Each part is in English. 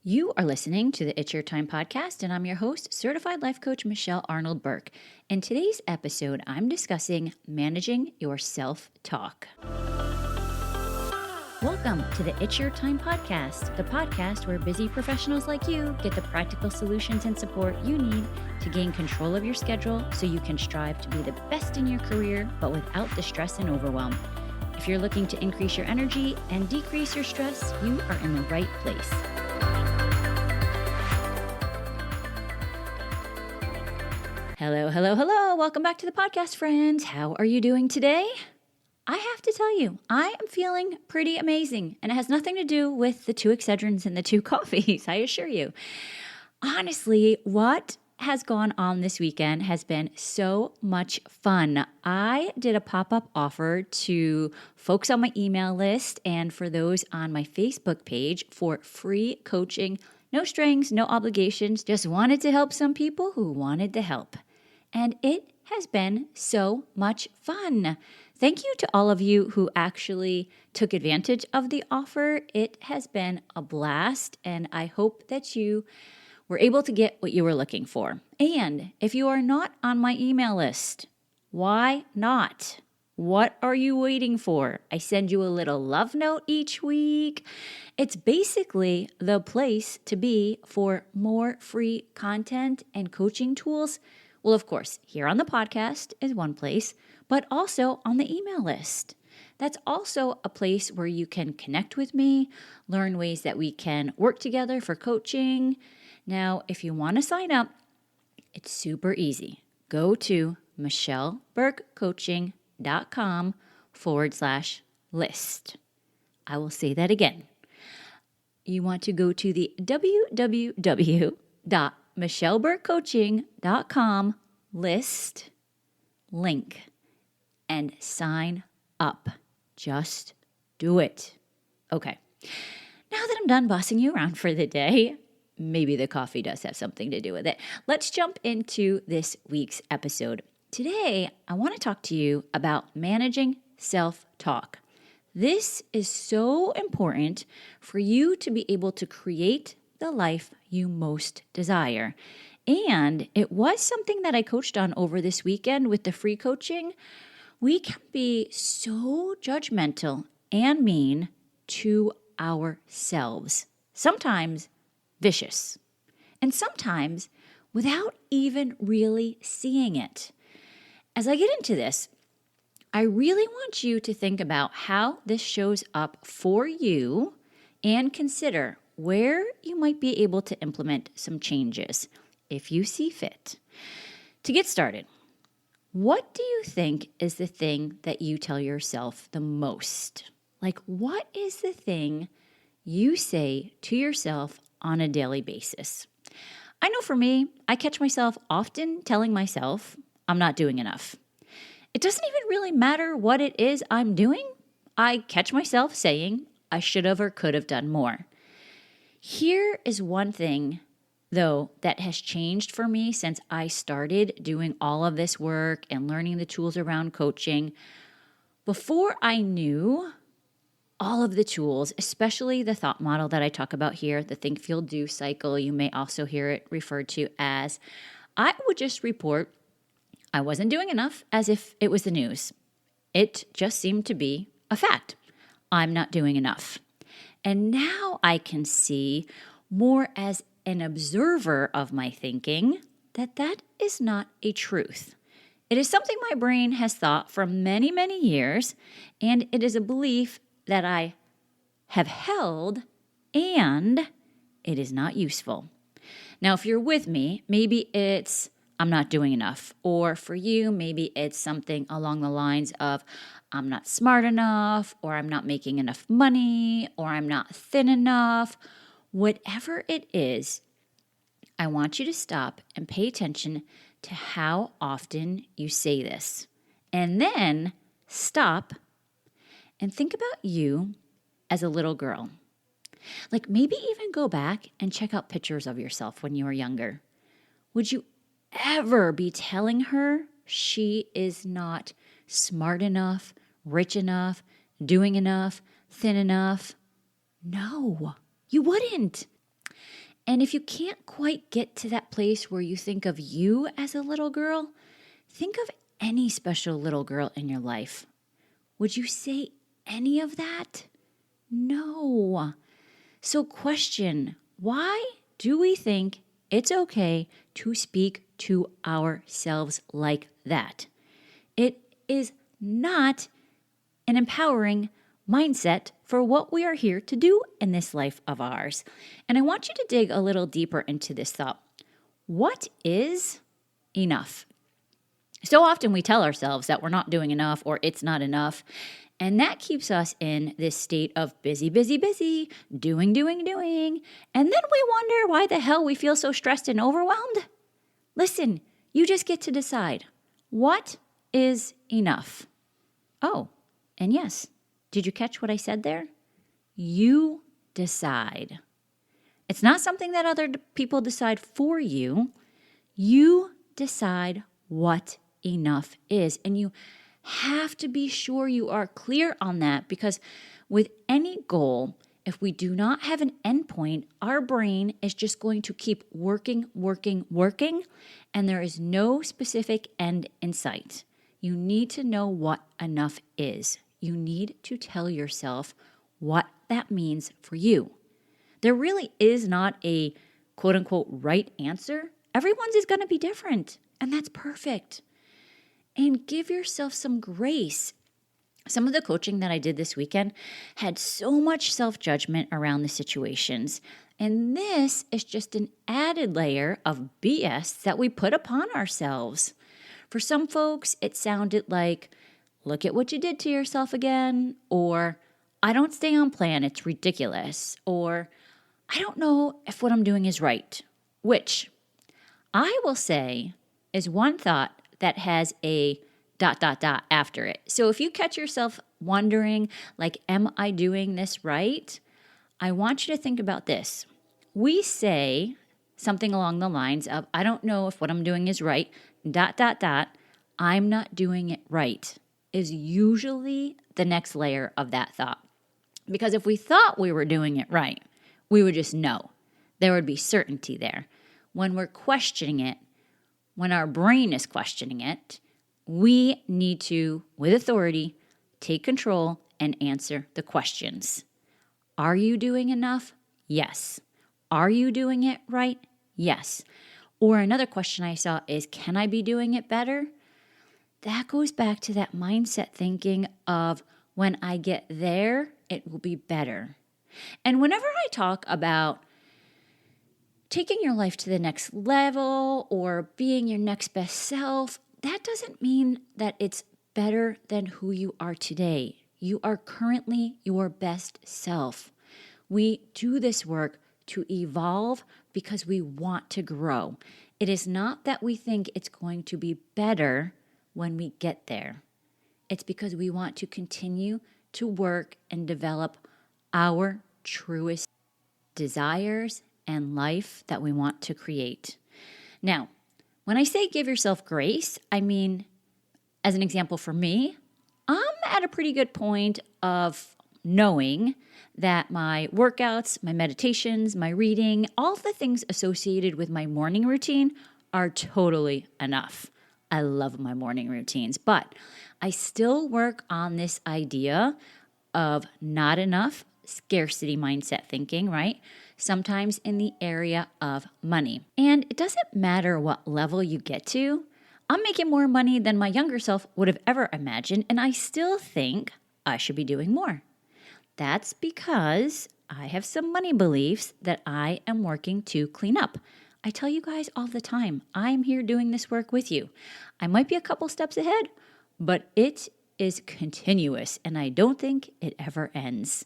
You are listening to the It's Your Time podcast, and I'm your host, Certified Life Coach Michelle Arnold Burke. In today's episode, I'm discussing managing your self-talk. Welcome to the It's Your Time podcast, the podcast where busy professionals like you get the practical solutions and support you need to gain control of your schedule so you can strive to be the best in your career, but without the stress and overwhelm. If you're looking to increase your energy and decrease your stress, you are in the right place. Hello. Welcome back to the podcast, friends. How are you doing today? I have to tell you, I am feeling pretty amazing, and it has nothing to do with the 2 Excedrins and the 2 coffees, I assure you. Honestly, what has gone on this weekend has been so much fun. I did a pop-up offer to folks on my email list and for those on my Facebook page for free coaching. No strings, no obligations, just wanted to help some people who wanted the help. And it has been so much fun. Thank you to all of you who actually took advantage of the offer. It has been a blast, and I hope that you were able to get what you were looking for. And if you are not on my email list, why not? What are you waiting for? I send you a little love note each week. It's basically the place to be for more free content and coaching tools. Well, of course, here on the podcast is one place, but also on the email list. That's also a place where you can connect with me, learn ways that we can work together for coaching. Now, if you want to sign up, it's super easy. Go to michelleburkecoaching.com/list. I will say that again. You want to go to the www.michelleburkecoaching.com list link and sign up. Just do it. Okay. Now that I'm done bossing you around for the day, maybe the coffee does have something to do with it. Let's jump into this week's episode. Today, I want to talk to you about managing self-talk. This is so important for you to be able to create the life you most desire. And it was something that I coached on over this weekend with the free coaching. We can be so judgmental and mean to ourselves, sometimes vicious, and sometimes without even really seeing it. As I get into this, I really want you to think about how this shows up for you and consider where you might be able to implement some changes if you see fit. To get started, what do you think is the thing that you tell yourself the most? Like, what is the thing you say to yourself on a daily basis? I know for me, I catch myself often telling myself I'm not doing enough. It doesn't even really matter what it is I'm doing. I catch myself saying I should have or could have done more. Here is one thing, though, that has changed for me since I started doing all of this work and learning the tools around coaching. Before I knew all of the tools, especially the thought model that I talk about here, the think, feel, do cycle, you may also hear it referred to as, I would just report I wasn't doing enough as if it was the news. It just seemed to be a fact. I'm not doing enough. And now I can see more as an observer of my thinking that is not a truth. It is something my brain has thought for many, many years, and it is a belief that I have held, and it is not useful. Now, if you're with me, maybe it's I'm not doing enough. Or for you, maybe it's something along the lines of I'm not smart enough, or I'm not making enough money, or I'm not thin enough. Whatever it is, I want you to stop and pay attention to how often you say this. And then stop and think about you as a little girl. Like maybe even go back and check out pictures of yourself when you were younger. Would you ever be telling her she is not smart enough, rich enough, doing enough, thin enough? No, you wouldn't. And if you can't quite get to that place where you think of you as a little girl, think of any special little girl in your life. Would you say any of that? No. So question, why do we think it's okay to speak to ourselves like that? It is not an empowering mindset for what we are here to do in this life of ours. And I want you to dig a little deeper into this thought. What is enough? So often we tell ourselves that we're not doing enough or it's not enough. And that keeps us in this state of busy, doing. And then we wonder why the hell we feel so stressed and overwhelmed. Listen, you just get to decide what is enough. Oh, and yes, did you catch what I said there? You decide. It's not something that other people decide for you. You decide what enough is. And you have to be sure you are clear on that, because with any goal, if we do not have an endpoint, our brain is just going to keep working, and there is no specific end in sight. You need to know what enough is. You need to tell yourself what that means for you. There really is not a quote unquote right answer. Everyone's is going to be different, and that's perfect. And give yourself some grace. Some of the coaching that I did this weekend had so much self-judgment around the situations. And this is just an added layer of BS that we put upon ourselves. For some folks, it sounded like, look at what you did to yourself again, or I don't stay on plan, it's ridiculous, or I don't know if what I'm doing is right, which I will say is one thought that has a ... after it. So if you catch yourself wondering, like, am I doing this right? I want you to think about this. We say something along the lines of, I don't know if what I'm doing is right, ... I'm not doing it right, is usually the next layer of that thought. Because if we thought we were doing it right, we would just know. There would be certainty there. When we're questioning it, when our brain is questioning it, we need to, with authority, take control and answer the questions. Are you doing enough? Yes. Are you doing it right? Yes. Or another question I saw is, can I be doing it better? That goes back to that mindset thinking of, when I get there, it will be better. And whenever I talk about taking your life to the next level or being your next best self, that doesn't mean that it's better than who you are today. You are currently your best self. We do this work to evolve because we want to grow. It is not that we think it's going to be better when we get there. It's because we want to continue to work and develop our truest desires and life that we want to create. Now, when I say give yourself grace, I mean, as an example for me, I'm at a pretty good point of knowing that my workouts, my meditations, my reading, all the things associated with my morning routine are totally enough. I love my morning routines, but I still work on this idea of not enough, scarcity mindset thinking, right? Sometimes in the area of money. And it doesn't matter what level you get to. I'm making more money than my younger self would have ever imagined, and I still think I should be doing more. That's because I have some money beliefs that I am working to clean up. I tell you guys all the time, I'm here doing this work with you. I might be a couple steps ahead, but it is continuous, and I don't think it ever ends.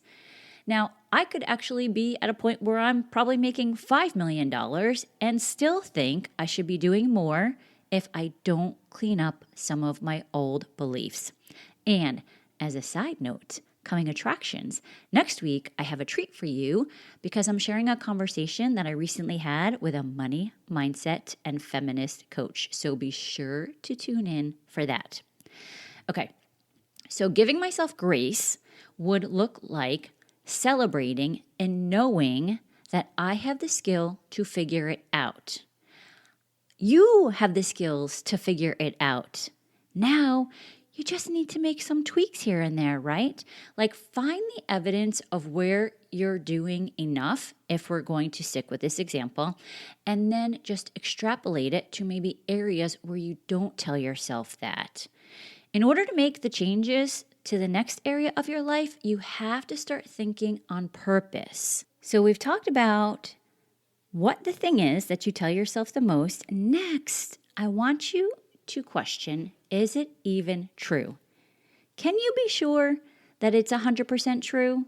Now, I could actually be at a point where I'm probably making $5 million and still think I should be doing more if I don't clean up some of my old beliefs. And as a side note, coming attractions, next week I have a treat for you because I'm sharing a conversation that I recently had with a money, mindset, and feminist coach. So be sure to tune in for that. Okay, so giving myself grace would look like celebrating and knowing that I have the skill to figure it out. You have the skills to figure it out. Now, you just need to make some tweaks here and there, right? Like find the evidence of where you're doing enough, if we're going to stick with this example, and then just extrapolate it to maybe areas where you don't tell yourself that. In order to make the changes to the next area of your life, you have to start thinking on purpose. So we've talked about what the thing is that you tell yourself the most. Next, I want you to question, is it even true? Can you be sure that it's 100% true?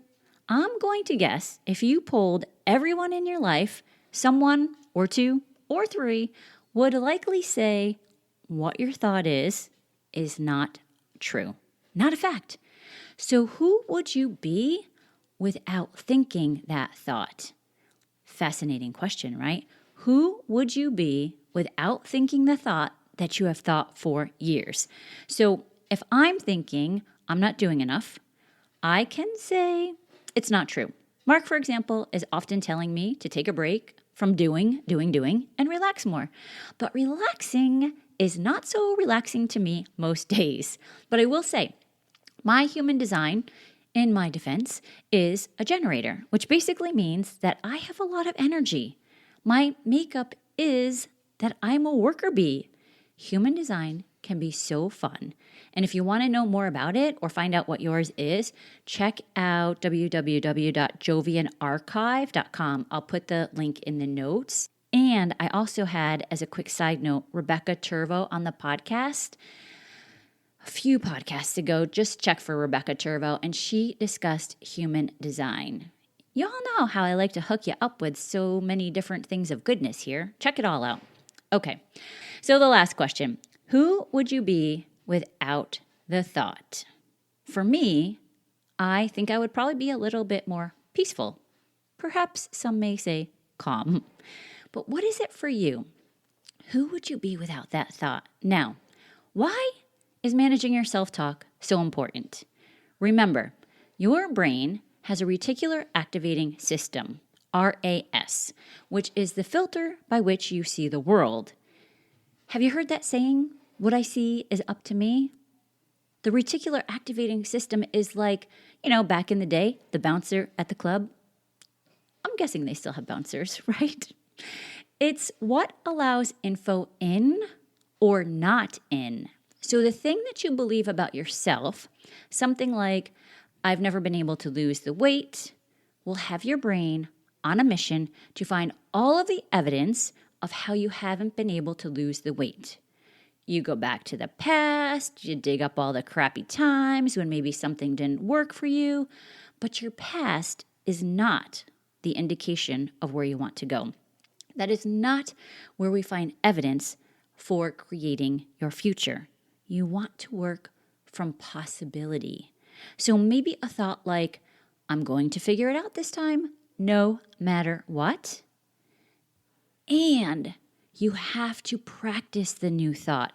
I'm going to guess if you polled everyone in your life, someone or two or three would likely say what your thought is not true, not a fact. So who would you be without thinking that thought? Fascinating question, right? Who would you be without thinking the thought that you have thought for years? So if I'm thinking I'm not doing enough, I can say it's not true. Mark, for example, is often telling me to take a break from doing, and relax more. But relaxing is not so relaxing to me most days. But I will say, my human design, in my defense, is a generator, which basically means that I have a lot of energy. My makeup is that I'm a worker bee. Human design can be so fun. And if you want to know more about it or find out what yours is, check out www.jovianarchive.com. I'll put the link in the notes. And I also had, as a quick side note, Rebecca Turvo on the podcast a few podcasts ago. Just check for Rebecca Turvo, and she discussed human design. Y'all know how I like to hook you up with so many different things of goodness here. Check it all out. Okay, so the last question. Who would you be without the thought? For me, I think I would probably be a little bit more peaceful. Perhaps some may say calm. But what is it for you? Who would you be without that thought? Now, why is managing your self-talk so important? Remember, your brain has a reticular activating system, RAS, which is the filter by which you see the world. Have you heard that saying, what I see is up to me? The reticular activating system is like, back in the day, the bouncer at the club. I'm guessing they still have bouncers, right? It's what allows info in or not in. So the thing that you believe about yourself, something like, I've never been able to lose the weight, will have your brain on a mission to find all of the evidence of how you haven't been able to lose the weight. You go back to the past, you dig up all the crappy times when maybe something didn't work for you, but your past is not the indication of where you want to go. That is not where we find evidence for creating your future. You want to work from possibility. So maybe a thought like, I'm going to figure it out this time, no matter what. And you have to practice the new thought,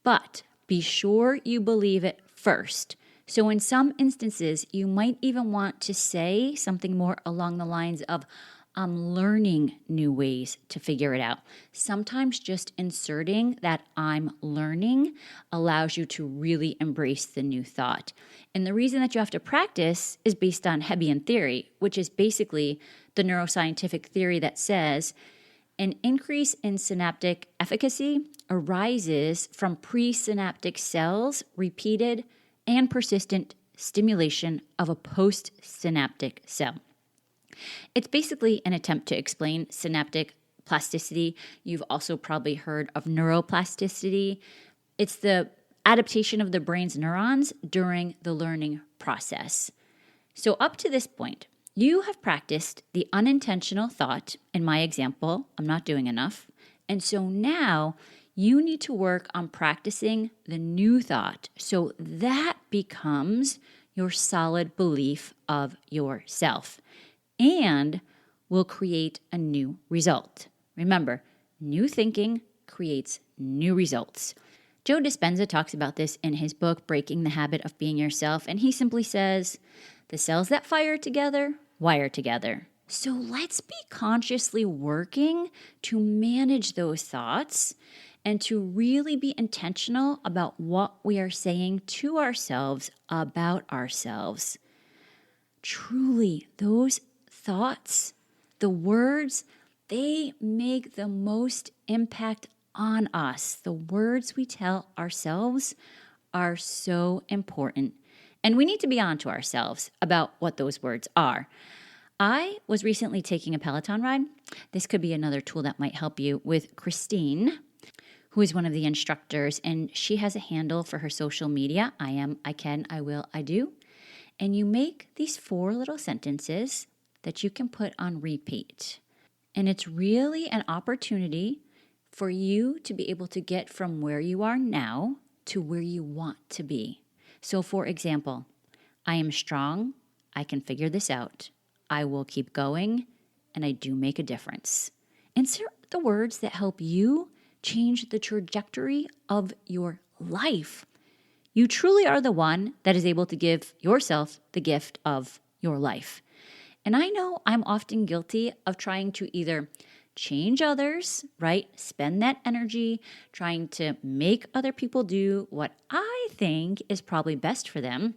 but be sure you believe it first. So in some instances, you might even want to say something more along the lines of, I'm learning new ways to figure it out. Sometimes just inserting that I'm learning allows you to really embrace the new thought. And the reason that you have to practice is based on Hebbian theory, which is basically the neuroscientific theory that says an increase in synaptic efficacy arises from presynaptic cells' repeated and persistent stimulation of a postsynaptic cell. It's basically an attempt to explain synaptic plasticity. You've also probably heard of neuroplasticity. It's the adaptation of the brain's neurons during the learning process. So up to this point, you have practiced the unintentional thought. In my example, I'm not doing enough. And so now you need to work on practicing the new thought. So that becomes your solid belief of yourself and will create a new result. Remember, new thinking creates new results. Joe Dispenza talks about this in his book, Breaking the Habit of Being Yourself, and he simply says, the cells that fire together, wire together. So let's be consciously working to manage those thoughts and to really be intentional about what we are saying to ourselves about ourselves. Truly, those thoughts, the words, they make the most impact on us. The words we tell ourselves are so important. And we need to be honest to ourselves about what those words are. I was recently taking a Peloton ride. This could be another tool that might help you with Christine, who is one of the instructors, and she has a handle for her social media. I am, I can, I will, I do. And you make these 4 little sentences that you can put on repeat. And it's really an opportunity for you to be able to get from where you are now to where you want to be. So for example, I am strong, I can figure this out, I will keep going, and I do make a difference. Insert the words that help you change the trajectory of your life. You truly are the one that is able to give yourself the gift of your life. And I know I'm often guilty of trying to either change others, right? Spend that energy trying to make other people do what I think is probably best for them,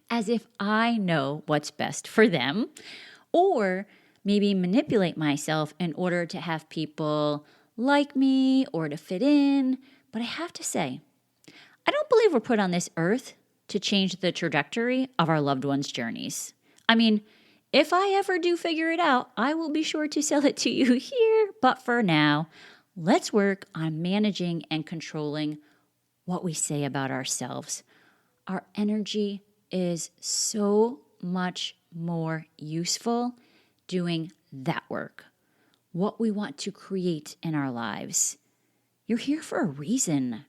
as if I know what's best for them, or maybe manipulate myself in order to have people like me or to fit in. But I have to say, I don't believe we're put on this earth to change the trajectory of our loved ones' journeys. I mean, if I ever do figure it out, I will be sure to sell it to you here. But for now, let's work on managing and controlling what we say about ourselves. Our energy is so much more useful doing that work, what we want to create in our lives. You're here for a reason.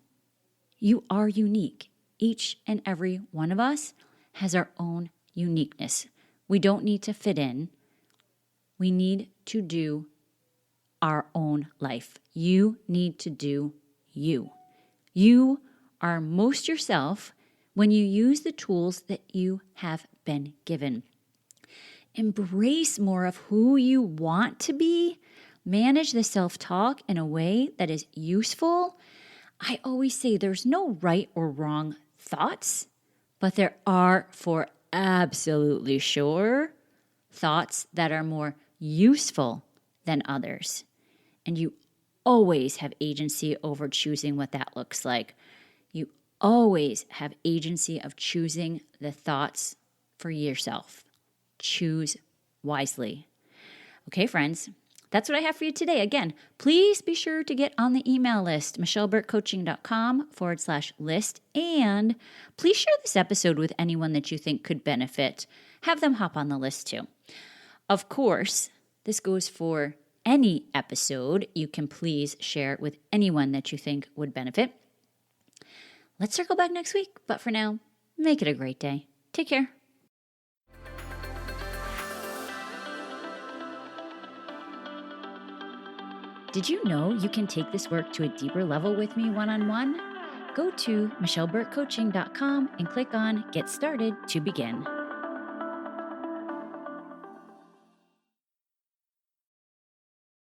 You are unique. Each and every one of us has our own uniqueness. We don't need to fit in. We need to do our own life. You need to do you. You are most yourself when you use the tools that you have been given. Embrace more of who you want to be. Manage the self-talk in a way that is useful. I always say there's no right or wrong thoughts, but there are for absolutely sure thoughts that are more useful than others. And you always have agency over choosing what that looks like. You always have agency of choosing the thoughts for yourself. Choose wisely. Okay, friends, that's what I have for you today. Again, please be sure to get on the email list, michelleburkecoaching.com/list. And please share this episode with anyone that you think could benefit. Have them hop on the list too. Of course, this goes for any episode. You can please share it with anyone that you think would benefit. Let's circle back next week. But for now, make it a great day. Take care. Did you know you can take this work to a deeper level with me one-on-one? Go to michelleburkecoaching.com and click on Get Started to begin.